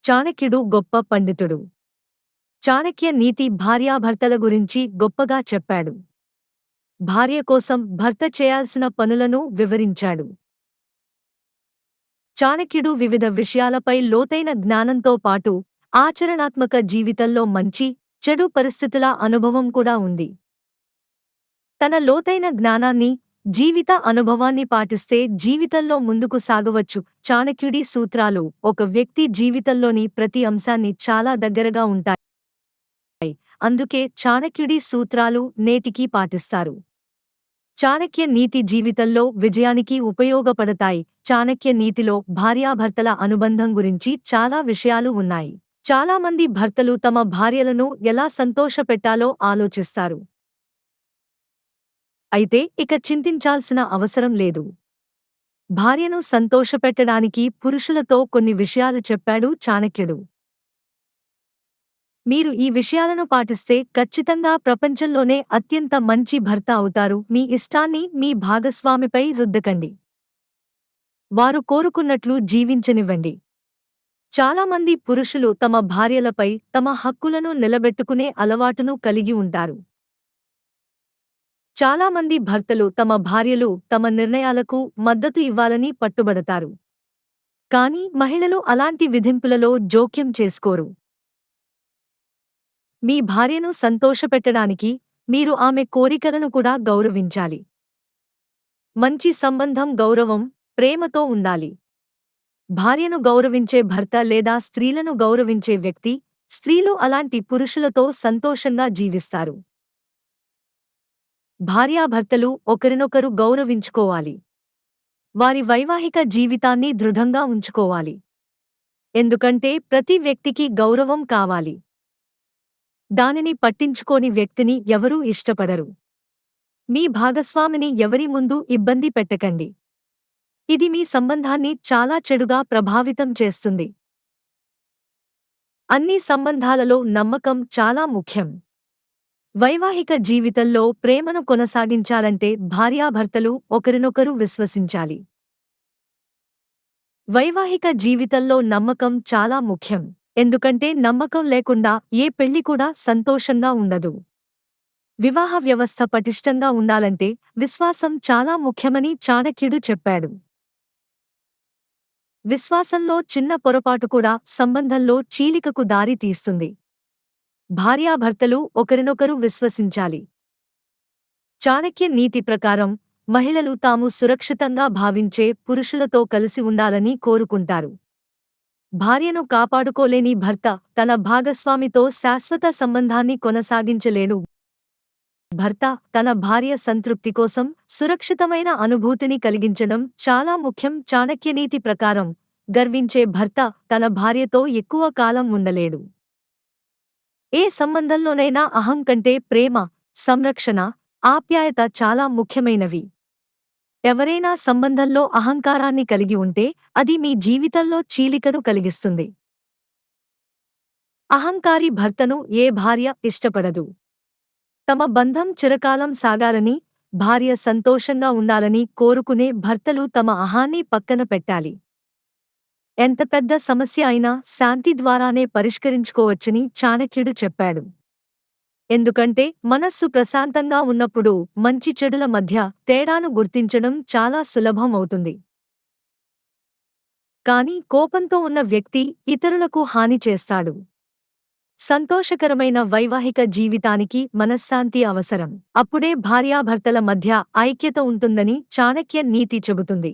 చాణక్యుడు గొప్ప పండితుడు. చాణక్య నీతి భార్యాభర్తల గురించి గొప్పగా చెప్పాడు. భార్య కోసం భర్త చేయాల్సిన పనులను వివరించాడు. చాణక్యుడు వివిధ విషయాలపై లోతైన జ్ఞానంతో పాటు ఆచరణాత్మక జీవితంలో మంచి, చెడు పరిస్థితుల అనుభవం కూడా ఉంది. తన లోతైన జ్ఞానాన్ని, జీవిత అనుభవాన్ని పాటిస్తే జీవితంలో ముందుకు సాగవచ్చు. చాణక్యుడి సూత్రాలు ఒక వ్యక్తి జీవితంలోని ప్రతి అంశాన్ని చాలా దగ్గరగా ఉంటాయి. అందుకే చాణక్యుడి సూత్రాలు నేటికీ పాటిస్తారు. చాణక్య నీతి జీవితంలో విజయానికి ఉపయోగపడతాయి. చాణక్య నీతిలో భార్యాభర్తల అనుబంధం గురించి చాలా విషయాలు ఉన్నాయి. చాలామంది భర్తలు తమ భార్యలను ఎలా సంతోషపెట్టాలో ఆలోచిస్తారు. అయితే ఇక చింతించాల్సిన అవసరం లేదు. భార్యను సంతోషపెట్టడానికి పురుషులతో కొన్ని విషయాలు చెప్పాడు చాణక్యుడు. మీరు ఈ విషయాలను పాటిస్తే ఖచ్చితంగా ప్రపంచంలోనే అత్యంత మంచి భర్త అవుతారు. మీ ఇష్టాన్ని మీ భాగస్వామిపై రుద్దకండి. వారు కోరుకున్నట్లు జీవించనివ్వండి. చాలామంది పురుషులు తమ భార్యలపై తమ హక్కులను నిలబెట్టుకునే అలవాటును కలిగి ఉంటారు. చాలామంది భర్తలు తమ భార్యలు తమ నిర్ణయాలకు మద్దతు ఇవ్వాలని పట్టుబడతారు. కానీ మహిళలు అలాంటి విధింపులలో జోక్యం చేసుకోరు. మీ భార్యను సంతోషపెట్టడానికి మీరు ఆమె కోరికలను కూడా గౌరవించాలి. మంచి సంబంధం గౌరవం, ప్రేమతో ఉండాలి. భార్యను గౌరవించే భర్త లేదా స్త్రీలను గౌరవించే వ్యక్తి, స్త్రీలు అలాంటి పురుషులతో సంతోషంగా జీవిస్తారు. భార్యాభర్తలు ఒకరినొకరు గౌరవించుకోవాలి. వారి వైవాహిక జీవితాన్ని దృఢంగా ఉంచుకోవాలి. ఎందుకంటే ప్రతి వ్యక్తికి గౌరవం కావాలి. దానిని పట్టించుకోని వ్యక్తిని ఎవరూ ఇష్టపడరు. మీ భాగస్వామిని ఎవరి ముందు ఇబ్బంది పెట్టకండి. ఇది మీ సంబంధాన్ని చాలా చెడుగా ప్రభావితం చేస్తుంది. అన్ని సంబంధాలలో నమ్మకం చాలా ముఖ్యం. వైవాహిక జీవితంలో ప్రేమను కొనసాగించాలంటే భార్యాభర్తలు ఒకరినొకరు విశ్వసించాలి. వైవాహిక జీవితంలో నమ్మకం చాలా ముఖ్యం. ఎందుకంటే నమ్మకం లేకుండా ఏ పెళ్లి కూడా సంతోషంగా ఉండదు. వివాహ వ్యవస్థ పటిష్టంగా ఉండాలంటే విశ్వాసం చాలా ముఖ్యమని చాణక్యుడు చెప్పాడు. విశ్వాసంలో చిన్న పొరపాటు కూడా సంబంధంలో చీలికకు దారి తీస్తుంది. భార్యాభర్తలు ఒకరినొకరు విశ్వసించాలి. చాణక్య నీతి ప్రకారం మహిళలు తాము సురక్షితంగా భావించే పురుషులతో కలిసి ఉండాలని కోరుకుంటారు. భార్యను కాపాడుకోలేని భర్త తన భాగస్వామితో శాశ్వత సంబంధాన్ని కొనసాగించలేడు. భర్త తన భార్య సంతృప్తి కోసం సురక్షితమైన అనుభూతిని కలిగించడం చాలా ముఖ్యం. చాణక్యనీతి ప్రకారం గర్వించే భర్త తన భార్యతో ఎక్కువ కాలం ఉండలేడు. ఏ సంబంధంలోనైనా అహం కంటే ప్రేమ, సంరక్షణ, ఆప్యాయత చాలా ముఖ్యమైనవి. ఎవరైనా సంబంధంలో అహంకారాన్ని కలిగి ఉంటే అది మీ జీవితంలో చీలికను కలిగిస్తుంది. అహంకారి భర్తను ఏ భార్య ఇష్టపడదు. తమ బంధం చిరకాలం సాగాలని, భార్య సంతోషంగా ఉండాలని కోరుకునే భర్తలు తమ అహాన్ని పక్కన పెట్టాలి. ఎంత పెద్ద సమస్య అయినా శాంతి ద్వారానే పరిష్కరించుకోవచ్చని చాణక్యుడు చెప్పాడు. ఎందుకంటే మనస్సు ప్రశాంతంగా ఉన్నప్పుడు మంచి చెడుల మధ్య తేడాను గుర్తించడం చాలా సులభం అవుతుంది. కానీ కోపంతో ఉన్న వ్యక్తి ఇతరులకు హాని చేస్తాడు. సంతోషకరమైన వైవాహిక జీవితానికి మనశ్శాంతి అవసరం. అప్పుడే భార్యాభర్తల మధ్య ఐక్యత ఉంటుందని చాణక్య నీతి చెబుతుంది.